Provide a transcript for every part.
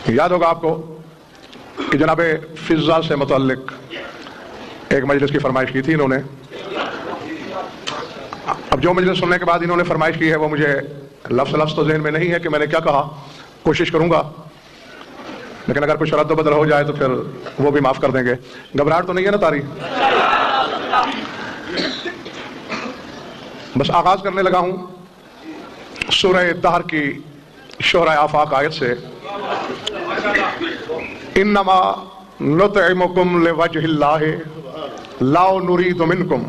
یاد ہوگا آپ کو کہ جناب فضا سے متعلق ایک مجلس کی فرمائش کی تھی انہوں نے. اب جو مجلس سننے کے بعد انہوں نے فرمائش کی ہے وہ مجھے لفظ لفظ تو ذہن میں نہیں ہے کہ میں نے کیا کہا، کوشش کروں گا، لیکن اگر کچھ رد و بدل ہو جائے تو پھر وہ بھی معاف کر دیں گے. گھبراہٹ تو نہیں ہے نا تاری؟ بس آغاز کرنے لگا ہوں سورہ دہر کی شعراء آفاق آیت سے. انما نطعمکم لوجہ اللہ لا نرید منکم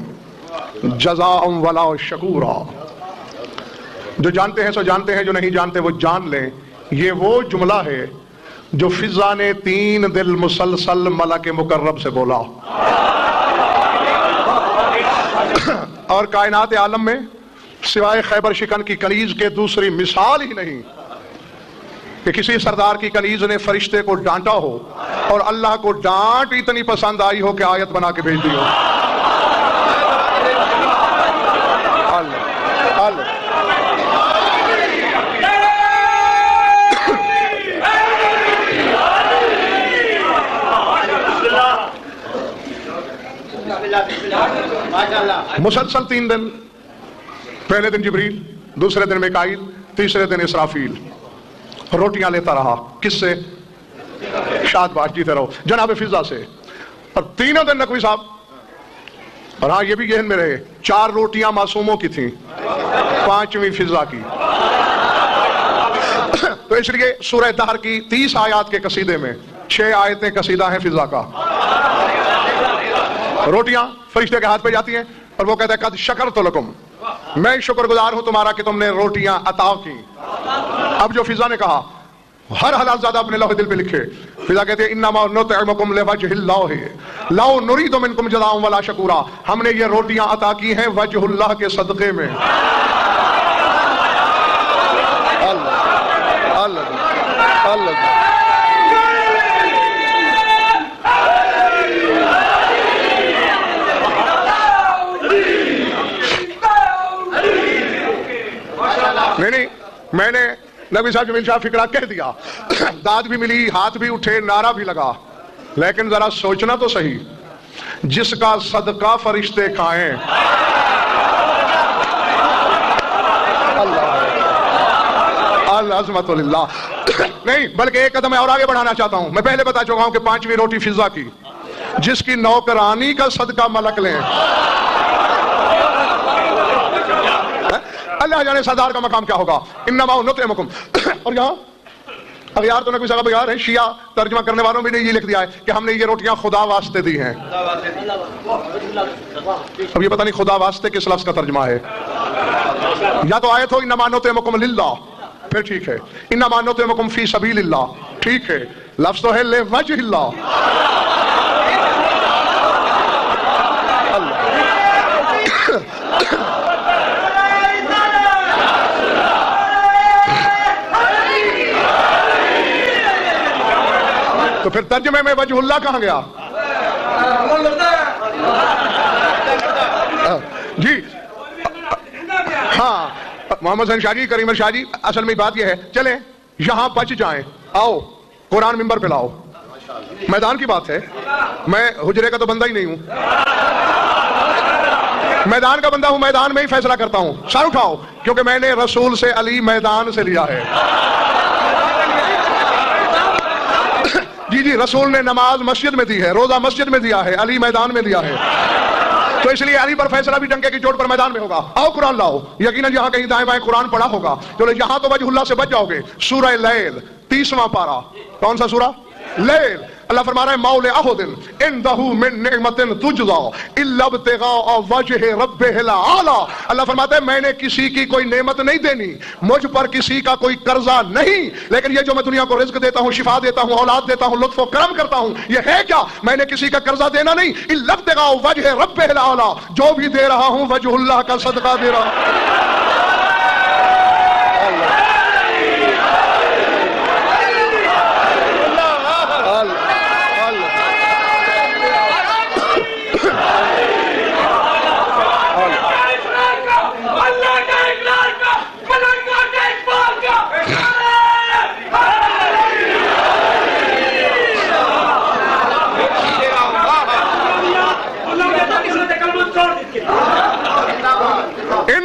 جزاء ولا شکورا. جو جانتے ہیں سو جانتے ہیں، جو نہیں جانتے وہ جان لیں. یہ وہ جملہ ہے جو فضا نے 3 دن مسلسل ملک مکرم سے بولا، اور کائنات عالم میں سوائے خیبر شکن کی کنیز کے دوسری مثال ہی نہیں کہ کسی سردار کی کنیز نے فرشتے کو ڈانٹا ہو اور اللہ کو ڈانٹ اتنی پسند آئی ہو کہ آیت بنا کے بھیج دی ہو. مسلسل 3 دن، پہلے دن جبریل، دوسرے دن میکائیل، تیسرے دن اسرافیل روٹیاں لیتا رہا. کس سے؟ شاد باش جیتے رہو جناب فضا سے. اور 3 دن نقوی صاحب، اور ہاں یہ بھی ذہن میں رہے 4 روٹیاں معصوموں کی تھیں، 5ویں فضا کی. تو اس لیے سورہ دہر کی 30 آیات کے قصیدے میں 6 آیتیں قصیدہ ہیں فضا کا. روٹیاں فرشتے کے ہاتھ پہ جاتی ہیں اور وہ کہتا ہے قد شکرت لکم، میں شکر گزار ہوں تمہارا کہ تم نے روٹیاں عطا کی. اب جو فضا نے کہا ہر حلال زیادہ اپنے لوح دل پہ لکھے. فضا کہتے ہیں انما نطعمکم لوجہ اللہ لا نرید منکم جزاء ولا شکورا. ہم نے یہ روٹیاں عطا کی ہیں وجہ اللہ کے صدقے میں. اللہ اللہ اللہ. نہیں، میں نے نبی صاحب جمیل شاہ فکرہ کہہ دیا، داد بھی ملی، ہاتھ بھی اٹھے، نعرہ بھی لگا، لیکن ذرا سوچنا تو صحیح، جس کا صدقہ فرشتے کھائیں. اللہ عظمت للہ. نہیں بلکہ ایک قدم میں اور آگے بڑھانا چاہتا ہوں. میں پہلے بتا چکا ہوں کہ 5ویں روٹی فضا کی، جس کی نوکرانی کا صدقہ ملک لیں. اللہ جانے سردار کا مقام کیا ہوگا. انما نطعمکم. اور یہاں اغیار تو نبی صاحب اغیار ہے، شیعہ ترجمہ کرنے والوں بھی نے یہ لکھ دیا ہے کہ ہم نے یہ روٹیاں خدا واسطے دی ہیں. اب یہ پتہ نہیں خدا واسطے کس لفظ کا ترجمہ ہے. یا تو آیت ہو انما نطعمکم للہ، پھر ٹھیک ہے. انما نطعمکم فی سبیل اللہ، ٹھیک ہے. لفظ تو ہے لوجہ اللہ. تو پھر ترجمے میں وجہ اللہ کہاں گیا؟ جی ہاں محمد حسین شاہ جی، کریم شاہ جی، اصل میں بات یہ ہے، چلیں یہاں بچ جائیں، آؤ قرآن منبر پہ لاؤ. میدان کی بات ہے، میں حجرے کا تو بندہ ہی نہیں ہوں، میدان کا بندہ ہوں، میدان میں ہی فیصلہ کرتا ہوں. سر اٹھاؤ، کیونکہ میں نے رسول سے علی میدان سے لیا ہے. جی جی، رسول نے نماز مسجد میں دی ہے، روزہ مسجد میں دیا ہے، علی میدان میں دیا ہے. تو اس لیے علی پر فیصلہ بھی ڈنکے کی چوٹ پر میدان میں ہوگا. آؤ قرآن لاؤ. یقیناً جہاں کہیں دائیں بائیں قرآن پڑھا ہوگا، چلو یہاں تو وجہ اللہ سے بچ جاؤ گے. سورہ لیل 30واں پارہ. کون سا سورہ؟ لیل. اللہ فرما رہا ہے مول احد عنده من نعمت تجزا الا ابتغاء وجہ ربہ الاعلی. اللہ فرماتا ہے میں نے کسی کی کوئی نعمت نہیں دینی، مجھ پر کسی کا کوئی قرضہ نہیں، لیکن یہ جو میں دنیا کو رزق دیتا ہوں، شفا دیتا ہوں، اولاد دیتا ہوں، لطف و کرم کرتا ہوں، یہ ہے کیا؟ میں نے کسی کا قرضہ دینا نہیں. الا ابتغاء وجہ ربہ الاعلی. جو بھی دے رہا ہوں وجہ اللہ کا صدقہ دے رہا ہوں.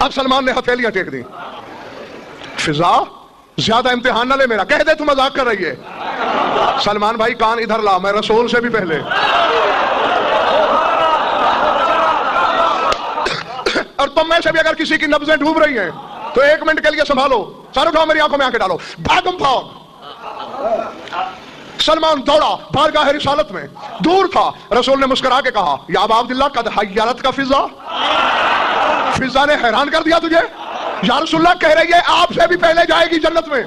اب سلمان نے ہتھیلیاں ٹیک دی. فضا زیادہ امتحان نہ لے میرا, کہہ دے تو مذاق کر رہی ہے. سلمان بھائی کان ادھر لا, میں رسول سے بھی پہلے. اور تم میں سے بھی اگر کسی کی نبضیں ڈوب رہی ہیں تو 1 منٹ کے لیے سنبھالو, سر اٹھاؤ, میری آنکھوں میں آنکھیں ڈالو. بھاگم بھاگ سلمان دوڑا بارگاہ رسالت میں, دور تھا. رسول نے مسکرا کے کہا یا ابا عبداللہ قد حیرت کا فضا, فضا نے حیران کر دیا تجھے. یا رسول اللہ کہہ رہی ہے آپ سے بھی پہلے جائے گی جنت میں.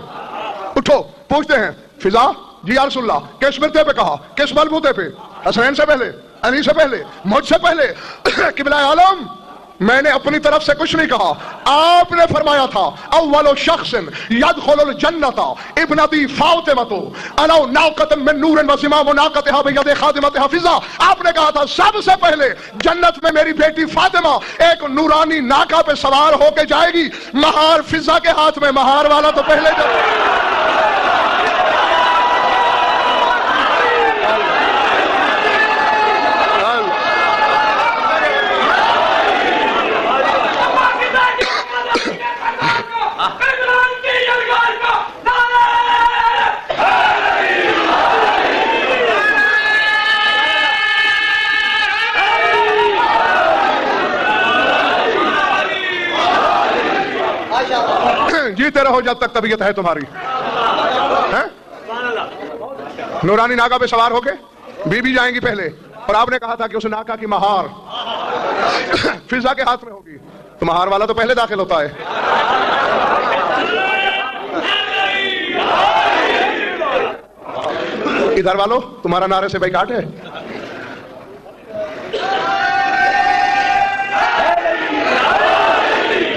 اٹھو پوچھتے ہیں فضا, جی یا رسول اللہ. کس مرتے پہ کہا, کس بلبوتے پہ؟ حسین سے پہلے, علی سے پہلے, مجھ سے پہلے. قبلہ عالم میں نے اپنی طرف سے کچھ نہیں کہا, آپ نے فرمایا تھا اول شخص يدخل الجنت ابنتی فاطمہ علو ناقۃ من نور وزمام ناقتها بید خادمتها فضا. آپ نے کہا تھا سب سے پہلے جنت میں میری بیٹی فاطمہ ایک نورانی ناقہ پہ سوار ہو کے جائے گی. مہار فضا کے ہاتھ میں, مہار والا تو پہلے جیتے رہو جب تک طبیعت ہے تمہاری. نورانی ناکا پہ سوار ہو کے بی بی جائیں گی پہلے, اور آپ نے کہا تھا کہ اس ناکا کی مہار فضا کے ہاتھ میں ہوگی. تو مہار والا تو پہلے داخل ہوتا ہے. ادھر والو تمہارا نعرے سے بیکاٹ ہے.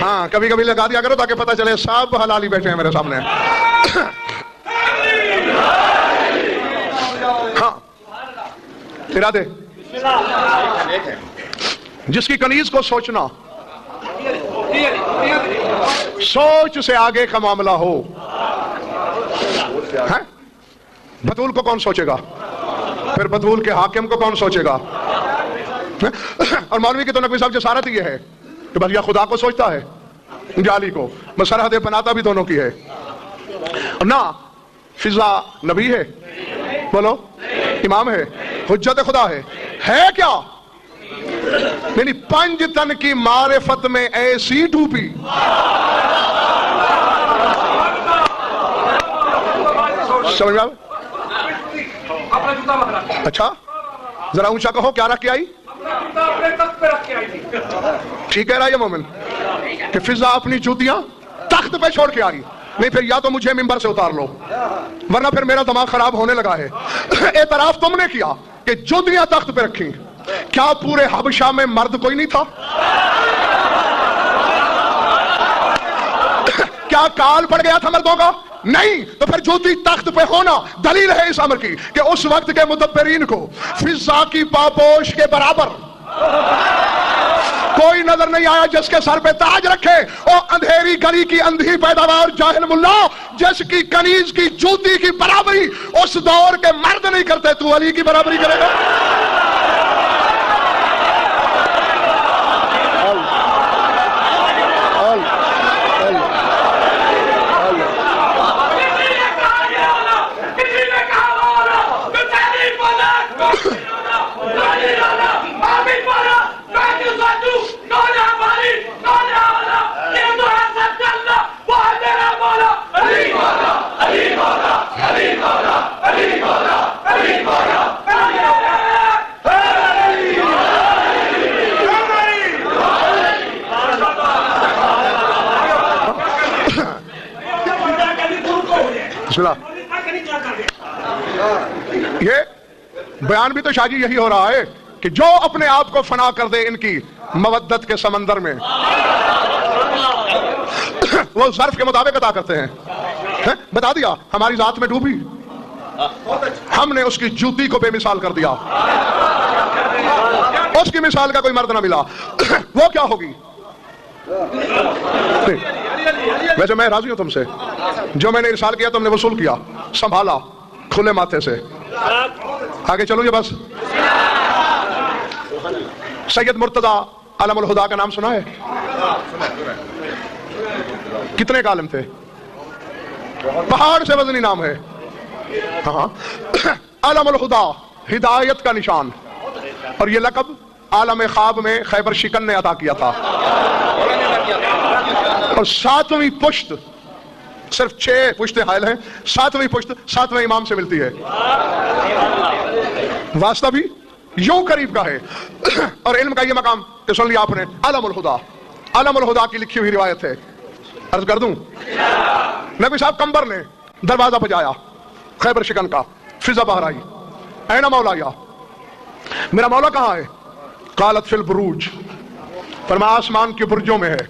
ہاں کبھی کبھی لگا دیا کرو تاکہ پتہ چلے سب حلالی بیٹھے ہیں میرے سامنے. ہاں ارادے, جس کی کنیز کو سوچنا, سوچ سے آگے کا معاملہ ہو. بطول کو کون سوچے گا, پھر بطول کے حاکم کو کون سوچے گا. اور مولوی کی تو نقوی صاحب جسارت یہ ہے کہ بس یا خدا کو سوچتا ہے جالی کو, بس سرحدیں بناتا بھی دونوں کی ہے. نہ فضا نبی ہے, بولو امام ہے, حجت خدا ہے کیا؟ یعنی 5 تن کی معرفت میں ایسی ڈوبی. سمجھ میں اچھا ذرا اونچا کہو, کیا رکھ کے آئی؟ ٹھیک ہے رہا یہ مومن کہ فضا اپنی جوتیاں تخت پہ چھوڑ کے آئی. نہیں پھر یا تو مجھے ممبر سے اتار لو, ورنہ پھر میرا دماغ خراب ہونے لگا ہے. اعتراف تم نے کیا کہ جوتیاں تخت پہ رکھی, کیا پورے حبشہ میں مرد کوئی نہیں تھا؟ کیا کال پڑ گیا تھا مردوں کا؟ نہیں. تو پھر جوتی تخت پہ ہونا دلیل ہے اس امر کی کہ اس وقت کے مدبرین کو فضا کی پاپوش کے برابر کوئی نظر نہیں آیا جس کے سر پہ تاج رکھے. اور اندھیری گلی کی اندھی پیداوار جاہل ملا جس کی کنیز کی جوتی کی برابری اس دور کے مرد نہیں کرتے, تو علی کی برابری کرے گا؟ یہ بیان بھی تو شاہ جی یہی ہو رہا ہے کہ جو اپنے آپ کو فنا کر دے ان کی مودت کے سمندر میں, وہ ظرف کے مطابق عطا کرتے ہیں. بتا دیا ہماری ذات میں ڈوبی, ہم نے اس کی جوتی کو بے مثال کر دیا, اس کی مثال کا کوئی مرد نہ ملا. وہ کیا ہوگی؟ ویسے میں راضی ہوں تم سے, جو میں نے ارسال کیا تم نے وصول کیا, سنبھالا کھلے ماتھے سے. آگے چلو. یہ بس سید مرتضی علم الہدا کا نام سنا ہے؟ کتنے عالم تھے؟ پہاڑ سے وزنی نام ہے. ہاں عالم الہدا، ہدایت کا نشان. اور یہ لقب عالم خواب میں خیبر شکن نے عطا کیا تھا. اور 7ویں پشت، صرف 6 پشتیں حائل ہیں، 7ویں پشت 7ویں امام سے ملتی ہے. واسطہ بھی یوں قریب کا ہے. اور علم کا یہ مقام کہ سن لیا آپ نے، عالم الہدا. عالم الہدا کی لکھی ہوئی روایت ہے. عرض کر دوں، نبی صاحب کمبر نے دروازہ بجایا خیبر شکن کا. فضا باہر آئی. اینا مولا یا، میرا مولا کہاں ہے؟ قالت فی البروج، فرمایا آسمان کے برجوں میں ہے.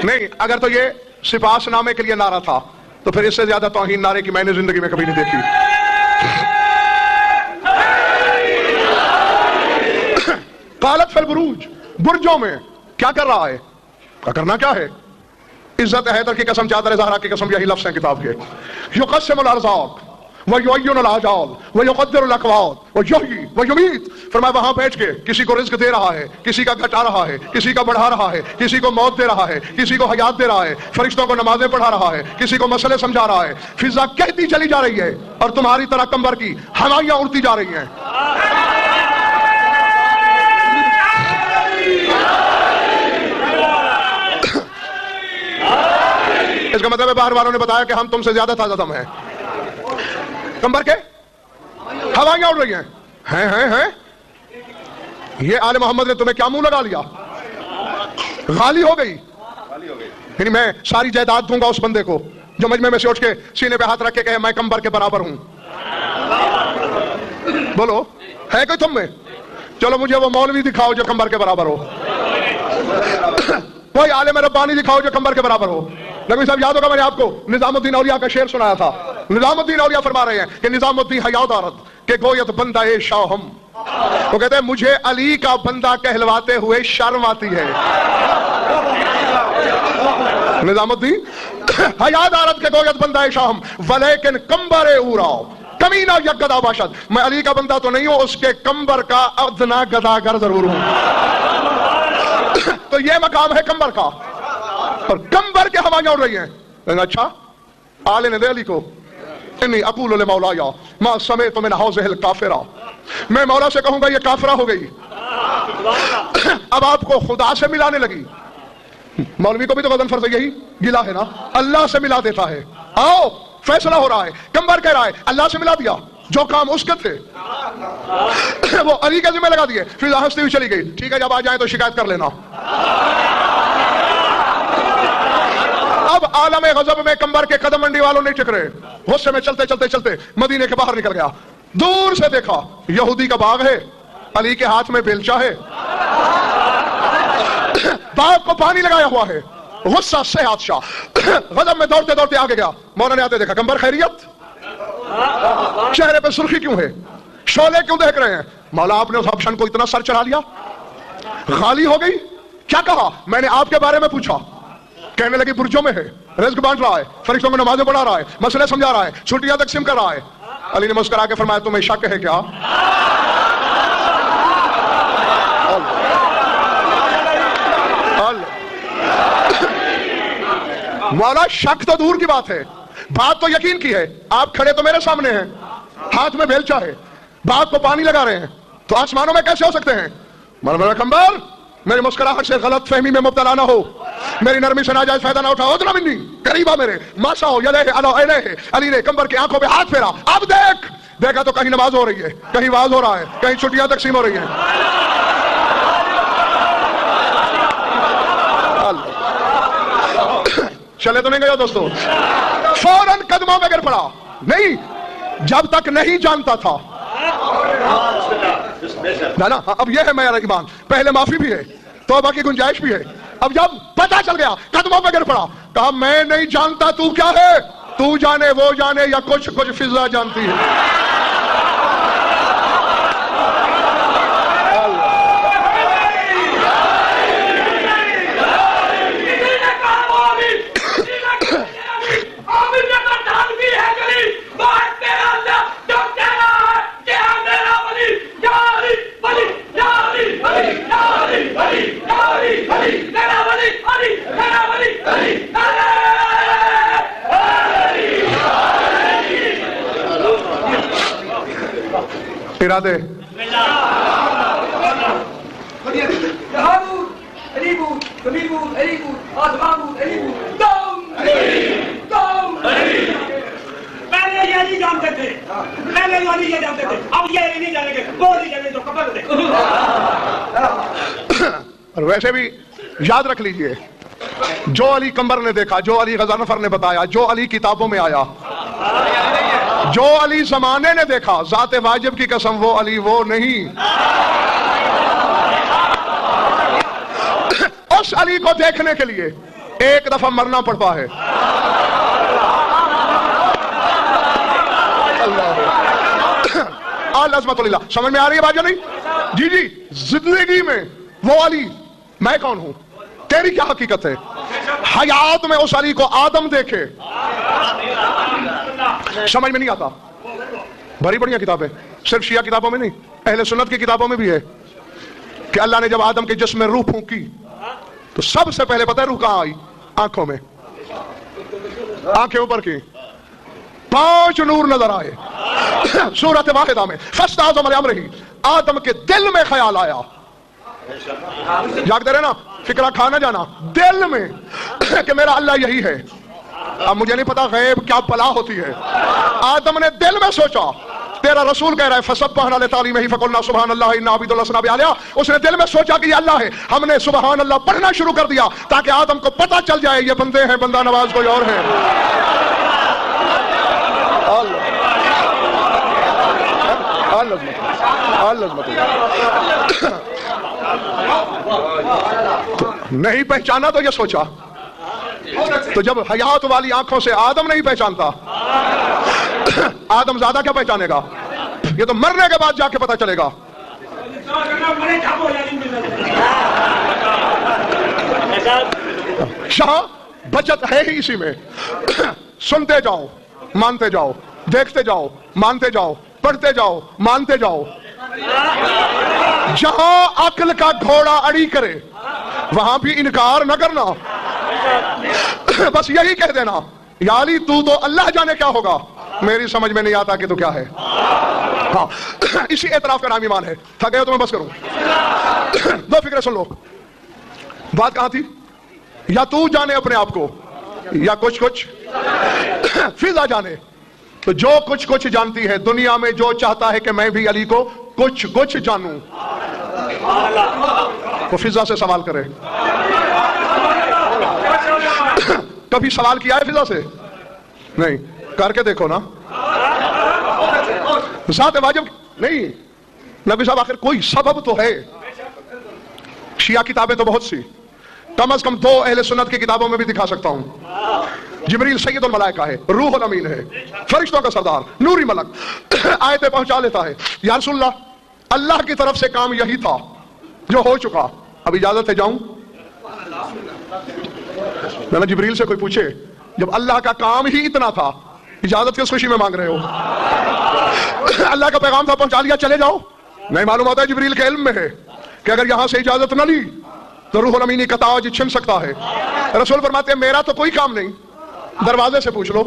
نہیں، اگر تو یہ سپاس نامے کے لیے نعرہ تھا تو پھر اس سے زیادہ توہین نعرے کی میں نے زندگی میں کبھی نہیں دیکھی. قالت فی البروج، برجوں میں. کیا کر رہا ہے؟ کیا کرنا کیا ہے؟ عزت حیدر کی قسم، چادر زہرا کی قسم، یہی لفظ ہیں کتاب کے. یقسم الارزاق ویعین الاجال ویقدر الاقوات ویحیی ویمیت. فرمایا وہاں بیٹھ کے کسی کو رزق دے رہا ہے، کسی کا گھٹا رہا ہے، کسی کا بڑھا رہا ہے، کسی کو موت دے رہا ہے، کسی کو حیات دے رہا ہے، فرشتوں کو نمازیں پڑھا رہا ہے، کسی کو مسئلے سمجھا رہا ہے. فضا کہتی چلی جا رہی ہے اور تمہاری طرح کمبر کی ہوائیاں اڑتی جا رہی ہیں. اس کا مطلب ہے باہر والوں نے بتایا کہ ہم تم سے زیادہ تازہ دم ہیں. کمبر کے ہوائیاں اڑ رہی ہیں. یہ آل محمد نے تمہیں کیا منہ لگا لیا؟ غالی ہو گئی. یعنی میں ساری جائیداد دوں گا اس بندے کو جو مجمع میں سے اٹھ کے سینے پہ ہاتھ رکھ کے کہے میں کمبر کے برابر ہوں. بولو ہے کوئی تم میں؟ چلو مجھے وہ مولوی دکھاؤ جو کمبر کے برابر ہو. کوئی عالم ربانی دکھاؤ جو کمبر کے برابر ہو. نبی صاحب یاد ہوگا میں نے آپ کو نظام الدین اولیاء کا شعر سنایا تھا. نظام الدین اولیاء فرما رہے ہیں کہ نظام الدین حیات عورت کہ گویت بندہ شاہم. وہ کہتے ہیں مجھے علی کا بندہ کہلواتے ہوئے شرم آتی ہے. نظام الدین حیات عورت کہ گویت بندہ شاہم ولیکن کمبر اوراؤ کمینہ یک گدا باشد. میں علی کا بندہ تو نہیں ہوں، اس کے کمبر کا ادنا گداگر ضرور ہوں. تو یہ مقام ہے کمبر کا، اور کمبر کے ہوائیاں اڑ رہی ہیں. اچھا آلے نے دے علی کو انی اقول لمولایا ما سمیت من حوضہ الکافرہ، میں مولا سے کہوں گا یہ کافرہ ہو گئی. اب آپ کو خدا سے ملانے لگی. مولوی کو بھی تو غضن فرض یہی گلا ہے نا، اللہ سے ملا دیتا ہے. آؤ فیصلہ ہو رہا ہے. کمبر کہہ رہا ہے اللہ سے ملا دیا، جو کام اس کے تھے وہ علی کے ذمہ لگا دیے. پھر ہنستی ہوئی چلی گئی. ٹھیک ہے جب آ جائیں تو شکایت کر لینا. اب عالم غضب میں کمبر کے قدم منڈی والوں نہیں ٹک رہے. غصے میں چلتے چلتے چلتے مدینے کے باہر نکل گیا. دور سے دیکھا یہودی کا باغ ہے، علی کے ہاتھ میں بیلچہ ہے، باغ کو پانی لگایا ہوا ہے. غصہ سے حادثہ غضب میں دوڑتے دوڑتے آگے گیا. مولا نے آتے دیکھا کمبر خیریت؟ چہرے پہ سرخی کیوں ہے؟ شعلے کیوں دیکھ رہے ہیں؟ مولا آپ نے اس حبشن کو اتنا سر چڑھا لیا، غالی ہو گئی. کیا کہا؟ میں نے آپ کے بارے میں پوچھا. کہنے لگی برجوں میں ہے، رزق بانٹ رہا ہے، فرشتوں کو نمازیں پڑھا رہا ہے، مسئلے سمجھا رہا ہے، چھٹیاں تقسیم کر رہا ہے. علی نے مسکرا کے فرمایا تمہیں شک ہے کیا؟ مولا شک تو دور کی بات ہے، بات تو یقین کی ہے. آپ کھڑے تو میرے سامنے ہیں، ہاتھ میں بیلچہ ہے، باغ کو پانی لگا رہے ہیں، تو آسمانوں میں کیسے ہو سکتے ہیں؟ مولا کمبر میری مسکراہٹ سے غلط فہمی میں مبتلا نہ ہو، میری نرمی سے ناجائز فائدہ نہ اٹھاؤ. اتنا منی قریب آ میرے ماسا ہو یلے علی علیہ. علی نے کمبر کی آنکھوں پہ ہاتھ پھیرا. اب دیکھا تو کہیں نماز ہو رہی ہے، کہیں واز ہو رہا ہے، کہیں چھٹیاں تقسیم ہو رہی ہیں. چلے تو نہیں گیا دوستو؟ فوراً قدموں میں گر پڑا. نہیں، جب تک نہیں جانتا تھا نا. اب یہ ہے میرا ایمان، پہلے معافی بھی ہے، توبہ کی گنجائش بھی ہے. اب جب پتا چل گیا قدموں پہ گر پڑا. کہا میں نہیں جانتا تو کیا ہے، تو جانے وہ جانے یا کچھ فضا جانتی ہے. دے. پہلے یہ نہیں جانتے تھے, پہلے یہ جانتے تھے, اب یہ نہیں جانیں گے, وہ نہیں جانیں تو کپڑ دے. اور ویسے بھی یاد رکھ لیجئے, جو علی قمر نے دیکھا, جو علی غضنفر نے بتایا, جو علی کتابوں میں آیا, جو علی زمانے نے دیکھا, ذات واجب کی قسم وہ علی وہ نہیں. اس علی کو دیکھنے کے لیے ایک دفعہ مرنا پڑتا ہے. عظمت اللہ. سمجھ میں آ رہی ہے بات یا نہیں؟ جی جی. زندگی میں وہ علی, میں کون ہوں, تیری کیا حقیقت ہے. حیات میں اس علی کو آدم دیکھے, سمجھ میں نہیں آتا. بڑی بڑی کتابیں, صرف شیعہ کتابوں میں نہیں, اہل سنت کی کتابوں میں بھی ہے کہ اللہ نے جب آدم کے جسم میں روح پھونکی تو سب سے پہلے پتہ ہے روح کہاں آئی؟ آنکھوں میں. آنکھیں اوپر کی, 5 نور نظر آئے سورۃ واحدہ میں. فاستعظم لامرہ, آدم کے دل میں خیال آیا. جاگتے رہے نا, فکرہ کھانا جانا دل میں کہ میرا اللہ یہی ہے. اب مجھے نہیں پتا غیب کیا بلا ہوتی ہے. آدم نے دل میں سوچا, تیرا رسول کہہ رہا ہے فسبحنا لتعلیمہ فقلنا سبحان اللہ انا عبید اللہ لسنا بعلیہ. اس نے دل میں سوچا کہ یہ اللہ ہے. ہم نے سبحان اللہ پڑھنا شروع کر دیا تاکہ آدم کو پتہ چل جائے یہ بندے ہیں, بندہ نواز کوئی اور ہے. نہیں پہچانا تو یہ سوچا, تو جب حیات والی آنکھوں سے آدم نہیں پہچانتا, آدم زیادہ کیا پہچانے گا؟ یہ تو مرنے کے بعد جا کے پتہ چلے گا. شاہ بچت ہے ہی اسی میں. سنتے جاؤ, مانتے جاؤ, دیکھتے جاؤ, مانتے جاؤ, پڑھتے جاؤ, مانتے جاؤ. جہاں عقل کا گھوڑا اڑی کرے وہاں بھی انکار نہ کرنا. بس یہی کہہ دینا, یا علی تو اللہ جانے کیا ہوگا, میری سمجھ میں نہیں آتا کہ تو کیا ہے. ہاں, اسی اعتراف کا نام ایمان ہے. تھک گئے تو میں بس کروں. 2 فکریں سن لو. بات کہاں تھی؟ یا تو جانے اپنے آپ کو, یا کچھ فضا جانے. تو جو کچھ جانتی ہے دنیا میں, جو چاہتا ہے کہ میں بھی علی کو کچھ جانوں, وہ فضا سے سوال کرے. کبھی سوال کیا ہے فضا سے؟ نہیں. کر کے دیکھو نا. ذات واجب نہیں. نبی صاحب آخر کوئی سبب تو ہے. شیعہ کتابیں تو بہت سی, کم از کم 2 اہل سنت کی کتابوں میں بھی دکھا سکتا ہوں. جبریل سید الملائکہ ہے, روح الامین ہے, فرشتوں کا سردار, نوری ملک, آیتیں پہنچا لیتا ہے. یا رسول اللہ, اللہ کی طرف سے کام یہی تھا جو ہو چکا, اب اجازت ہے جاؤں؟ میں نے جبریل سے کوئی پوچھے, جب اللہ کا کام ہی اتنا تھا اجازت کس خوشی میں مانگ رہے ہو؟ اللہ کا پیغام تھا, پہنچا لیا, چلے جاؤ. نہیں معلوم ہوتا ہے جبریل کے علم میں ہے کہ اگر یہاں سے اجازت نہ لی تو روح الامین کا تاج چھن سکتا ہے. رسول فرماتے ہیں میرا تو کوئی کام نہیں, دروازے سے پوچھ لو.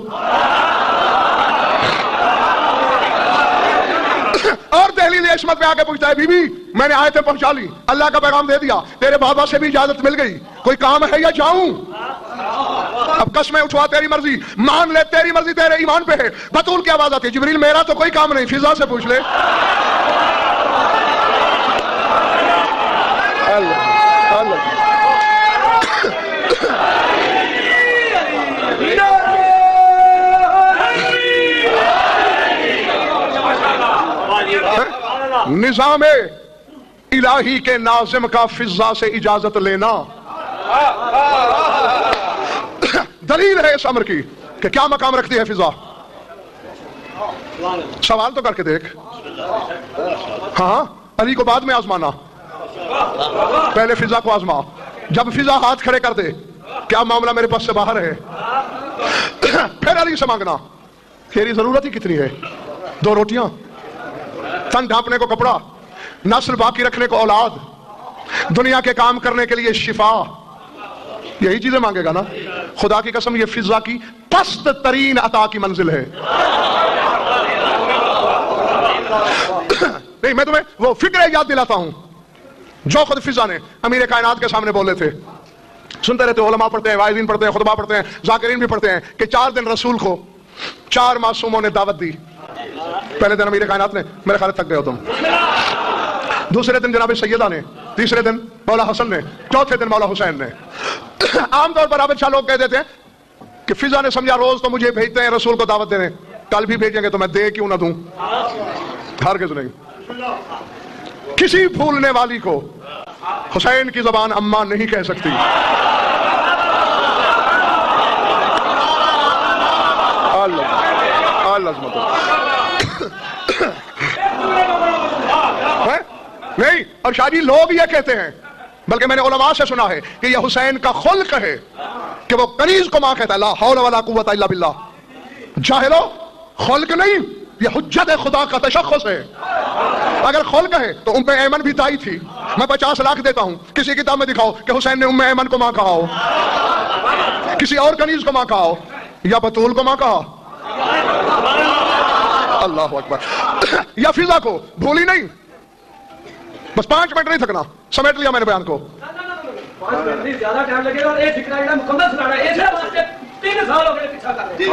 اور دہلیز عصمت میں آ کے پوچھتا ہے, بی بی میں نے آیتیں پہنچا لی, اللہ کا پیغام دے دیا, تیرے بابا سے بھی اجازت مل گئی, کوئی کام ہے یا جاؤں؟ اب قسمیں اٹھوا, تیری مرضی, مان لے, تیری مرضی, تیرے ایمان پہ ہے. بطول کی آواز آتی ہے, جبریل میرا تو کوئی کام نہیں, فضا سے پوچھ لے. نظام الہی کے ناظم کا فضا سے اجازت لینا دلیل ہے اس امر کی کہ کیا مقام رکھتی ہے فضا. سوال تو کر کے دیکھ. ہاں, علی کو بعد میں آزمانا, پہلے فضا کو آزما. جب فضا ہاتھ کھڑے کر دے کیا معاملہ میرے پاس سے باہر ہے, پھر علی سے مانگنا تیری ضرورت ہی کتنی ہے, 2 روٹیاں, تن ڈھانپنے کو کپڑا, نسل باقی رکھنے کو اولاد, دنیا کے کام کرنے کے لیے شفا, یہی چیزیں مانگے گا نا. خدا کی قسم یہ فضا کی پست ترین عطا کی منزل ہے. نہیں میں تمہیں وہ فکر یاد دلاتا ہوں جو خود فضا نے امیر کائنات کے سامنے بولے تھے. سنتے رہتے علماء پڑھتے ہیں, واعظین پڑھتے ہیں, خطبہ پڑھتے ہیں, ذاکرین بھی پڑھتے ہیں کہ 4 دن رسول کو 4 معصوموں نے دعوت دی. پہلے دن امیر کائنات نے, میرے خیال تک گئے ہو تم, دوسرے دن جناب سیدہ نے, تیسرے دن مولا حسن نے, چوتھے دن مولا حسین نے. عام طور پر عابد شاہ لوگ کہہ دیتے ہیں کہ فضا نے سمجھا روز تو مجھے بھیجتے ہیں رسول کو دعوت دینے, کل بھی بھیجیں گے تو میں دے کیوں نہ دوں. ہرگز نہیں. کسی بھولنے والی کو حسین کی زبان اماں نہیں کہہ سکتی. نہیں, اور شاہ جی لوگ یہ کہتے ہیں, بلکہ میں نے علماء سے سنا ہے کہ یہ حسین کا خلق ہے کہ وہ کنیز کو ماں کہتا ہے. لا حول ولا قوت الا باللہ. جاہلو, خلق نہیں, یہ حجت خدا کا تشخص ہے. اگر خلق ہے تو ام ایمن بھی تائی تھی. میں 50 لاکھ دیتا ہوں, کسی کتاب میں دکھاؤ کہ حسین نے ام ایمن کو ماں کہا ہو, کسی اور کنیز کو ماں کہا ہو, یا بطول کو ماں کہا. اللہ اکبر. یا فضا کو بھولی نہیں. بس 5 منٹ نہیں تھکنا, سمیٹ لیا میں نے بیان کو. زیادہ ٹائم لگے گا. ایک ذکر ہے مکمل سنانا ہے. اس واسطے 3 سال ہو گئے پیچھا کر رہے ہیں.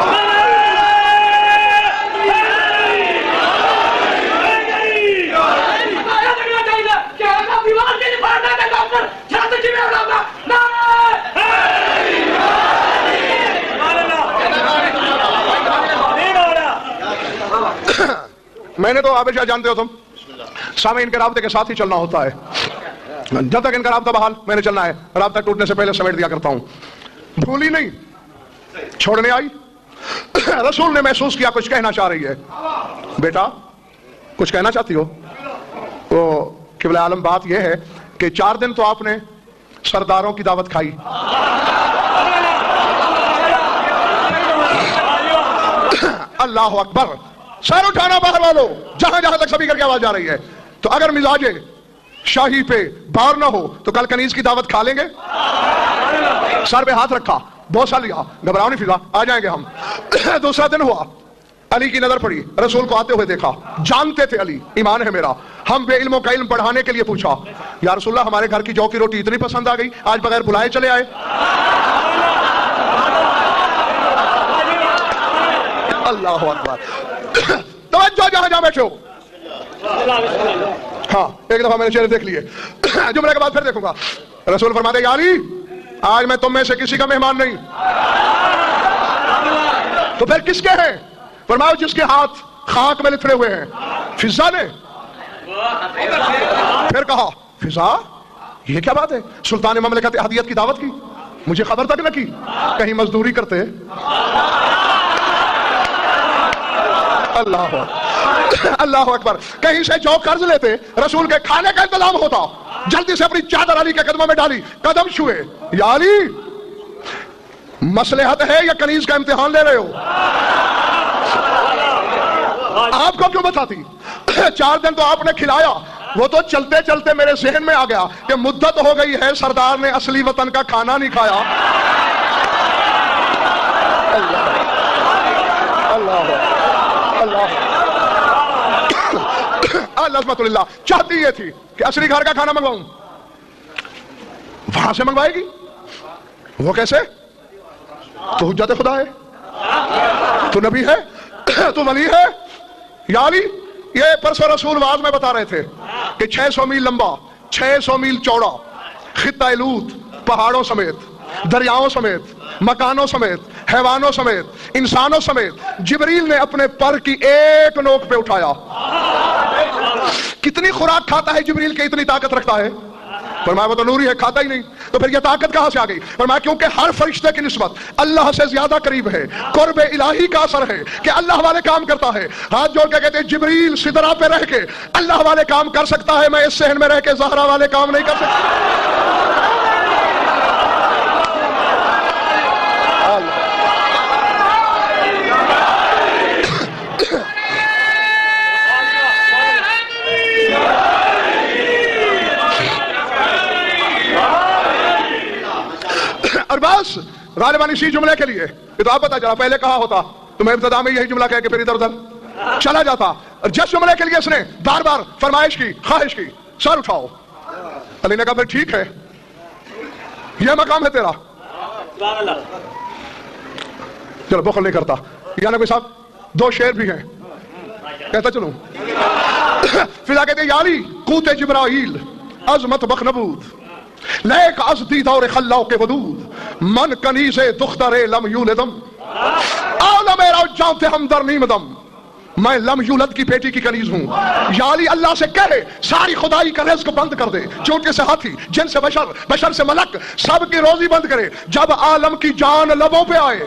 میں نے تو عابد شاہ جانتے ہو تم, سامعین کے رابطے کے ساتھ ہی چلنا ہوتا ہے. جب تک ان کا رابطہ بحال میں نے چلنا ہے, رابطہ ٹوٹنے سے پہلے سمیٹ دیا کرتا ہوں. بھولی نہیں, چھوڑنے آئی. رسول نے محسوس کیا کچھ کہنا چاہ رہی ہے. بیٹا کچھ کہنا چاہتی ہو؟ وہ قبلہ عالم بات یہ ہے کہ 4 دن تو آپ نے سرداروں کی دعوت کھائی. اللہ اکبر. سر اٹھانا باہر والو, جہاں جہاں تک سبھی کر کے آواز جا رہی ہے. تو اگر مزاج شاہی پہ بار نہ ہو تو کل کنیز کی دعوت کھا لیں گے. سر پہ ہاتھ رکھا, بوسہ لیا, گھبراؤ نہیں فضا, آ جائیں گے ہم. دوسرا دن ہوا, علی کی نظر پڑی, رسول کو آتے ہوئے دیکھا. جانتے تھے علی ایمان ہے میرا. ہم بے علموں کا علم پڑھانے کے لیے پوچھا, یا رسول اللہ ہمارے گھر کی جو کی روٹی اتنی پسند آ گئی, آج بغیر بلائے چلے آئے. اللہ اکبر. توجہ جہاں جہاں بیٹھو. ہاں ایک دفعہ میں نے چہرے دیکھ لیے, جملے کے بعد پھر دیکھوں گا. رسول فرماتے ہیں یا علی آج میں تم میں سے کسی کا مہمان نہیں. تو پھر کس کے ہیں؟ فرمایا جس کے ہاتھ خاک میں لتھڑے ہوئے ہیں. فضا نے. پھر کہا فضا یہ کیا بات ہے, سلطان مملکت احدیت کی دعوت کی, مجھے خبر تک نہ کی, کہیں مزدوری کرتے. اللہ اکبر. کہیں سے جو قرض لیتے, رسول کے کھانے کا انتظام ہوتا, جلدی سے اپنی چادر علی کے قدموں میں ڈالی, قدم چھوئے. یا علی مصلحت ہے یا کنیز کا امتحان لے رہے ہو؟ آپ کو کیوں بتاتی؟ 4 دن تو آپ نے کھلایا. وہ تو چلتے چلتے میرے ذہن میں آ گیا کہ مدت ہو گئی ہے سردار نے اصلی وطن کا کھانا نہیں کھایا. عظمت اللہ. چاہتی یہ تھی کہ اصلی گھر کا کھانا منگواؤں, وہاں سے منگوائے گی. وہ کیسے؟ تو حجت خدا ہے, تو نبی ہے, تو ولی ہے. یا علی یہ پرسوں رسول واز میں بتا رہے تھے کہ 600 میل لمبا, 600 میل چوڑا خطہ لوط, پہاڑوں سمیت, دریاؤں سمیت, مکانوں سمیت, حیوانوں سمیت, انسانوں سمیت جبریل نے اپنے پر کی ایک نوک پہ اٹھایا. کتنی خوراک کھاتا ہے جبریل کے اتنی طاقت رکھتا ہے؟ فرمایا وہ تو نوری ہے, کھاتا ہی نہیں. تو پھر یہ طاقت کہاں سے آ گئی؟ فرمایا کیونکہ ہر فرشتے کی نسبت اللہ سے زیادہ قریب ہے, قرب الہی کا اثر ہے کہ اللہ والے کام کرتا ہے. ہاتھ جوڑ کے کہتے ہیں جبریل سدرا پہ رہ کے اللہ والے کام کر سکتا ہے, میں اس صحن میں رہ کے زہرا والے کام نہیں کر سکتا. اور بس غالباً اسی جملے کے لیے, یہ تو آپ پتا چلا, پہلے کہا ہوتا تو میں ابتدا میں یہی جملہ کہہ کے پھر ادھر ادھر چلا جاتا اور جس جملے کے لیے اس نے بار بار فرمائش کی، خواہش کی، سر اٹھاؤ، علی نے کہا پھر ٹھیک ہے، یہ مقام ہے تیرا، چلو بخل نہیں کرتا۔ یعنی کوئی صاحب دو شعر بھی ہیں، کہتا چلوں۔ فضا کہتے ہیں یا علی قوت جبرائیل عظمت بخنبود لیک از دیدار خلاق ودود من کنیز دختر لم یولدم عالم را جانتے ہم در نیمدم، میں لم یولد کی بیٹی کی کنیز ہوں۔ یا علی اللہ سے کہے ساری خدائی کا رزق بند کر دے، چونٹے سے ہاتھی، جن سے بشر، بشر سے ملک، سب کی روزی بند کرے۔ جب عالم کی جان لبوں پہ آئے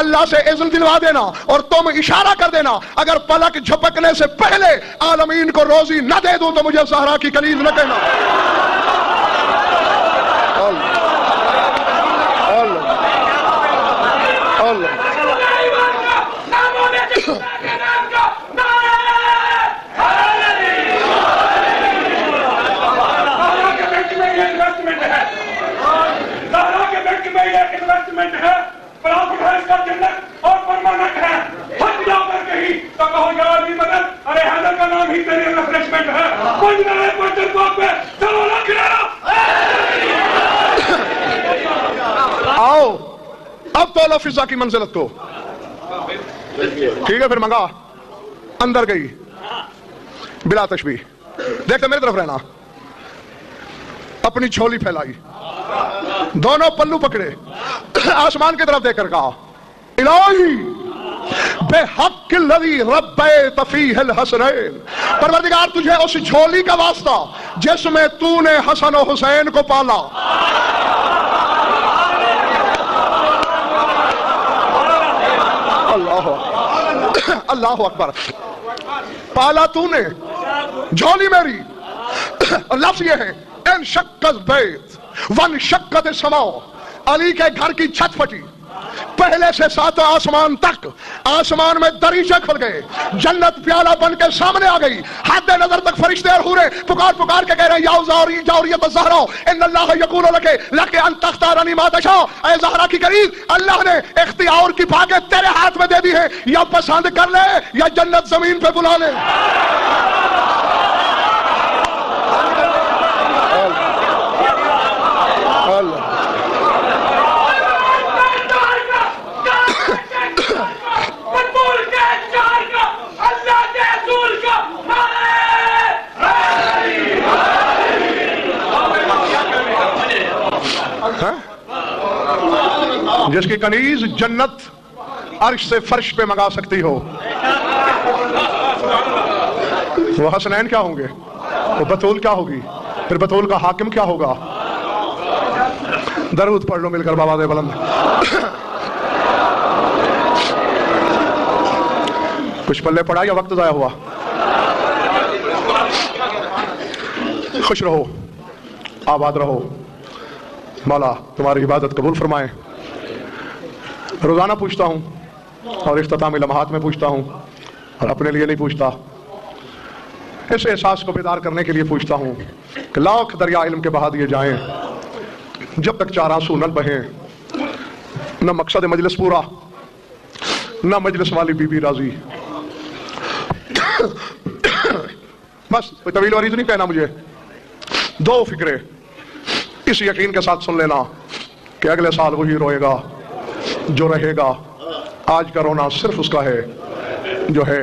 اللہ سے اذن دلوا دینا اور تم اشارہ کر دینا، اگر پلک جھپکنے سے پہلے عالمین کو روزی نہ دے دوں تو مجھے زہرا کی کنیز نہ کہنا۔ آؤ اب تو لو فضا کی منزلت کو، ٹھیک ہے پھر منگا، اندر گئی بلا تشبیہ، دیکھتے میری طرف رہنا، اپنی جھولی پھیلائی، دونوں پلو پکڑے، آسمان کی طرف دیکھ کر کہا الہی بے حق الذی ربیت فیہ الحسنین، پروردگار تجھے اس جھولی کا واسطہ جس میں تو نے حسن و حسین کو پالا، اللہ اکبر، پالا تو نے جھولی میری۔ اور لفظ یہ ہے ان شقت البیت وانشقت السماء، علی کے گھر کی چھت پھٹی، پہلے سے ساتوں آسمان تک، آسمان میں دریچے کھل گئے، جنت پیالہ بن کے سامنے آ گئی، حد نظر تک فرشتے اور حوریں پکار پکار کے کہہ رہے ہیں یا زہری جوریت الزہرا ان اللہ یقول لک ان تختارنی ما تشاء، اے زہرا کی قریب اللہ نے اختیار کی بھاگیں تیرے ہاتھ میں دے دی ہے، یا پسند کر لے یا جنت زمین پہ بلا لے۔ جس کی کنیز جنت عرش سے فرش پہ منگا سکتی ہو، وہ حسنین کیا ہوں گے، وہ بطول کیا ہوگی، پھر بطول کا حاکم کیا ہوگا۔ درود پڑھ لو مل کر بابا دے بلند۔ کچھ پلے پڑا یا وقت ضائع ہوا؟ خوش رہو، آباد رہو، مولا تمہاری عبادت قبول فرمائے۔ روزانہ پوچھتا ہوں اور اختتامی لمحات میں پوچھتا ہوں، اور اپنے لیے نہیں پوچھتا، اس احساس کو بیدار کرنے کے لیے پوچھتا ہوں کہ لاکھ دریا علم کے بہا دیے جائیں، جب تک چار آنسو نہ بہیں، نہ مقصد مجلس پورا، نہ مجلس والی بی بی راضی۔ بس کوئی طویل وریز نہیں کہنا مجھے، دو فکرے اس یقین کے ساتھ سن لینا کہ اگلے سال وہی روئے گا جو رہے گا، آج کا رونا صرف اس کا ہے جو ہے۔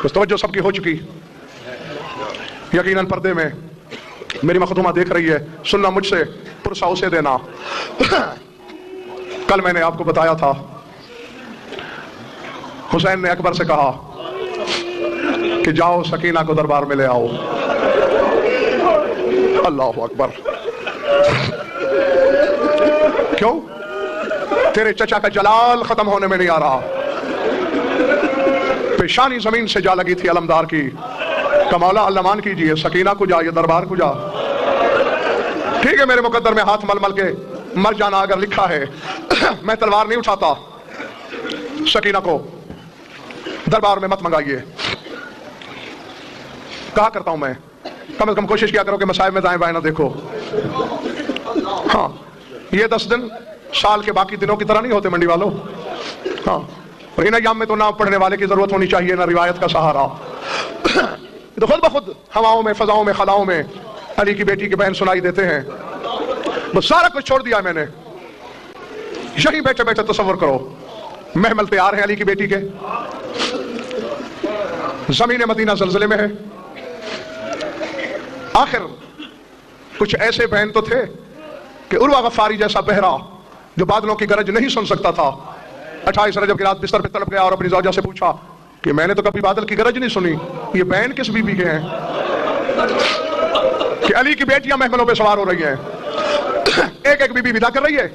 بس توجہ سب کی ہو چکی، یقیناً پردے میں میری مخدومہ دیکھ رہی ہے، سننا مجھ سے، پرسہ اسے دینا۔ کل میں نے آپ کو بتایا تھا حسین نے اکبر سے کہا کہ جاؤ سکینہ کو دربار میں لے آؤ۔ اللہ اکبر، کیوں؟ تیرے چچا کا جلال ختم ہونے میں نہیں آ رہا۔ پیشانی زمین سے جا لگی تھی علمدار کی، کمولا علمان کیجئے، سکینہ کو جا یا دربار کو جا۔ ٹھیک ہے میرے مقدر میں ہاتھ مل مل کے مر جانا اگر لکھا ہے، میں تلوار نہیں اٹھاتا۔ سکینہ کو دربار میں مت منگائیے، کہا کرتا ہوں میں، کم از کم کوشش کیا کرو کہ مصائب میں دائیں بائیں نہ دیکھو۔ ہاں یہ 10 دن سال کے باقی دنوں کی طرح نہیں ہوتے منڈی والوں۔ ہاں اور ان ایام میں تو نہ پڑھنے والے کی ضرورت ہونی چاہیے نہ روایت کا سہارا. تو خود بخود ہواؤں میں فضاؤں میں خلاؤں میں علی کی بیٹی کے بہن سنائی دیتے ہیں. بس سارا کچھ چھوڑ دیا میں نے. یہیں بیٹھے بیٹھے تصور کرو محمل تیار ہیں علی کی بیٹی کے, زمین مدینہ زلزلے میں ہے. آخر کچھ ایسے بہن تو تھے کہ عروہ غفاری جیسا بہرا جو بادلوں کی گرج نہیں سن سکتا تھا, 28 رجب کی رات بستر پہ تڑپ گیا اور اپنی زوجہ سے پوچھا کہ میں نے تو کبھی بادل کی گرج نہیں سنی, یہ بہن کس بی بی کے ہیں کہ علی کی بیٹیاں محملوں پہ سوار ہو رہی ہیں. ایک ایک بی بی ودا کر رہی ہے.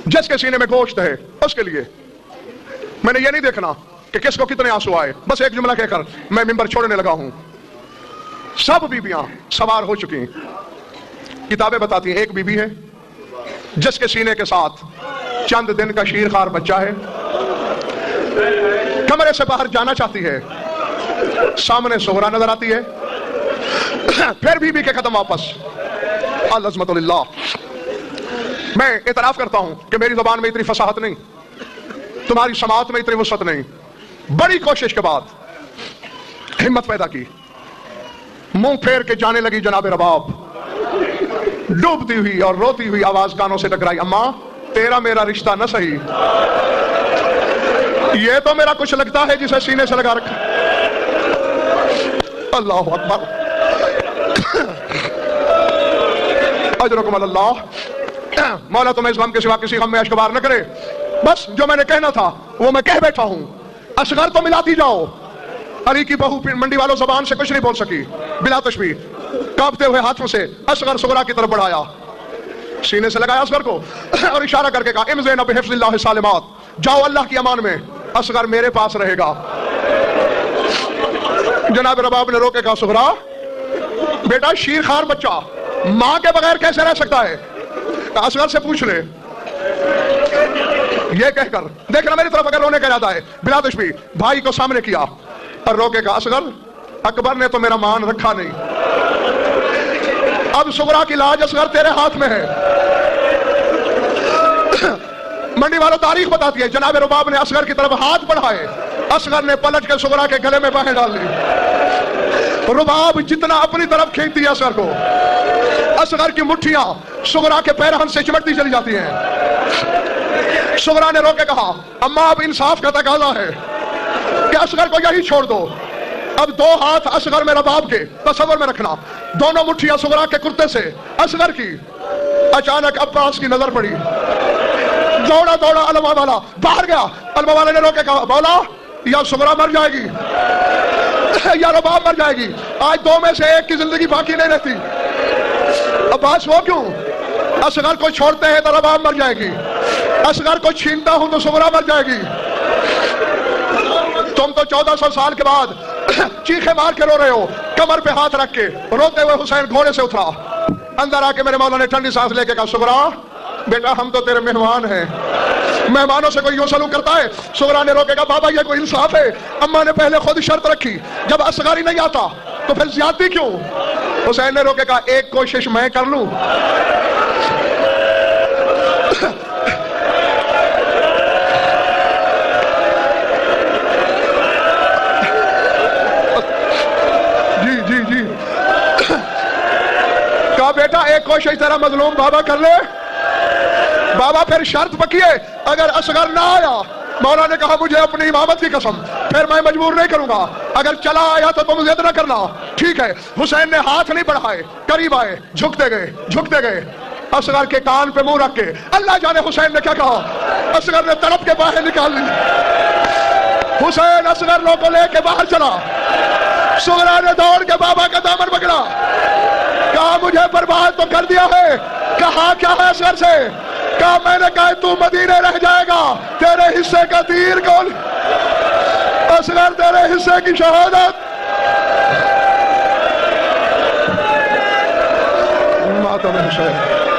جس کے سینے میں گوشت ہے اس کے لیے میں نے یہ نہیں دیکھنا کہ کس کو کتنے آنسو آئے, بس ایک جملہ کہہ کر میں ممبر چھوڑنے لگا ہوں. سب بیویاں سوار ہو چکی. کتابیں بتاتی ہیں ایک بی بی ہے جس کے سینے کے ساتھ چند دن کا شیر خوار بچہ ہے, کمرے سے باہر جانا چاہتی ہے, سامنے صغرا نظر آتی ہے, پھر بی بی کے قدم واپس. العظمت للہ. میں اعتراف کرتا ہوں کہ میری زبان میں اتنی فصاحت نہیں, تمہاری سماعت میں اتنی وسعت نہیں. بڑی کوشش کے بعد ہمت پیدا کی, منہ پھیر کے جانے لگی جناب رباب. ڈوبتی ہوئی اور روتی ہوئی آواز کانوں سے ٹکرائی, اماں تیرا میرا رشتہ نہ صحیح, یہ تو میرا کچھ لگتا ہے جسے سینے سے لگا رکھا. اللہ اکبر. اجرکم اللہ. مولا تمہیں اس غم کے سوا کسی غم میں اشکبار نہ کرے. بس جو میں نے کہنا تھا وہ میں کہہ بیٹھا ہوں. اصغر تو ملاتی جاؤ. علی کی بہو منڈی والوں زبان سے کچھ نہیں بول سکی, بلا تشبیہ کانپتے ہوئے ہاتھوں سے اصغر صغرا کی طرف بڑھایا, سینے سے لگایا اصغر کو اور اشارہ کر کے کہا امضینا بحفظ اللہ سالمات, جاؤ اللہ کی امان میں, اصغر میرے پاس رہے گا. جناب رباب نے روکے کہا صغرا بیٹا شیر خوار بچہ ماں کے بغیر کیسے رہ سکتا ہے, اصغر سے پوچھ لے. یہ کہہ کر دیکھنا میری طرف اگر رونے کا ارادہ ہے, بلا تشبیہ بھائی کو سامنے کیا اور روکے کہا اصغر اکبر نے تو میرا مان رکھا نہیں, اب صغرا کی لاج اصغر تیرے ہاتھ میں ہے. منڈی والوں تاریخ بتاتی ہے جناب رباب نے اصغر کی طرف ہاتھ بڑھائے, اصغر نے پلٹ کے صغرا کے گلے میں باہیں ڈال لی. رباب جتنا اپنی طرف کھینچتی ہے اصغر کو, اصغر کی مٹھیاں صغرا کے پیرہن سے چمٹتی چلی جاتی ہیں. صغرا نے رو کے کہا اماں اب انصاف کا تقاضا ہے کہ اصغر کو یہی چھوڑ دو. اب دو ہاتھ اصغر میں رباب کے, تصور میں رکھنا, دونوں مٹھیاں صغرا کے کرتے سے اصغر کی. اچانک عباس کی نظر پڑی, دوڑا دوڑا علمہ والا باہر گیا. علمہ والے نے رو کے کہا مولا یا صغرا مر جائے گی یا رباب مر جائے گی, آج دو میں سے ایک کی زندگی باقی نہیں رہتی. عباس وہ کیوں, اصغر کو چھوڑتے ہیں تو رباب مر جائے گی, اصغر کو چھینتا ہوں تو صغرا مر جائے گی. تم تو 1400 سال کے بعد چیخے مار کے رو رہے ہو, کمر پہ ہاتھ رکھ کے روتے ہوئے حسین گھوڑے سے اترا. اندر آ کے میرے مولا نے ٹھنڈی سانس لے کے کہا صغرا بیٹا ہم تو تیرے مہمان ہیں, مہمانوں سے کوئی یوں سلوک کرتا ہے. صغرا نے روکے گا بابا یہ کوئی انصاف ہے, اماں نے پہلے خود شرط رکھی جب اصغر ہی نہیں آتا تو پھر زیادتی کیوں. حسین نے روکے کہا ایک کوشش میں کر لوں. جی کہا بیٹا ایک کوشش تیرا مظلوم بابا کر لے. بابا پھر شرط پکی ہے اگر اصغر نہ آیا, مولا نے کہا مجھے اپنی امامت کی قسم پھر میں مجبور نہیں کروں گا, اگر چلا آیا تو تم ضد نہ کرنا. ٹھیک ہے. حسین نے ہاتھ نہیں بڑھائے, قریب آئے, جھکتے گئے اصغر کے کان پہ منہ رکھ کے. اللہ جانے حسین نے کیا کہا, اصغر نے تڑپ کے باہر نکال لی. حسین اصغر کو لے کے باہر چلا. صغرا نے دوڑ کے بابا کا دامن پکڑا, کہا مجھے برباد تو کر دیا ہے. کہا کیا ہے اصغر سے, کہا میں نے کہا تو مدینے رہ جائے گا, تیرے حصے کا تیر کون. اصغر تیرے حصے کی شہادت. ماتم حسین.